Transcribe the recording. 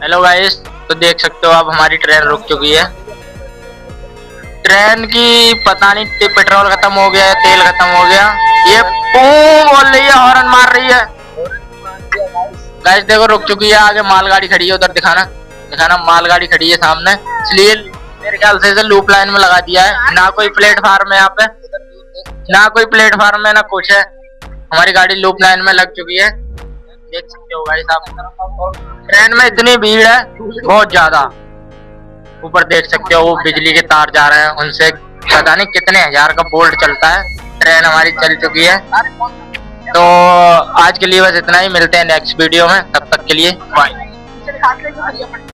Hello guys, तो देख सकते हो आप हमारी ट्रेन रुक चुकी है। ट्रेन की पता नहीं पेट्रोल खत्म हो गया है, तेल खत्म हो गया। ये पूं बोल रही है, हॉर्न मार रही है। गाइस देखो रुक चुकी है, आगे मालगाड़ी खड़ी है, उधर दिखाना दिखाना मालगाड़ी खड़ी है सामने, इसलिए मेरे ख्याल से इसे लूप लाइन में लगा दिया है। ना कोई प्लेटफार्म है यहाँ पे, ना कोई प्लेटफार्म है ना कुछ है। हमारी गाड़ी लूप लाइन में लग चुकी है, देख सकते हो गाइस आप। ट्रेन में इतनी भीड़ है बहुत ज्यादा। ऊपर देख सकते हो वो बिजली के तार जा रहे हैं, उनसे पता नहीं कितने हजार का बोल्ट चलता है। ट्रेन हमारी चल चुकी है। तो आज के लिए बस इतना ही, मिलते हैं नेक्स्ट वीडियो में, तब तक के लिए बाय।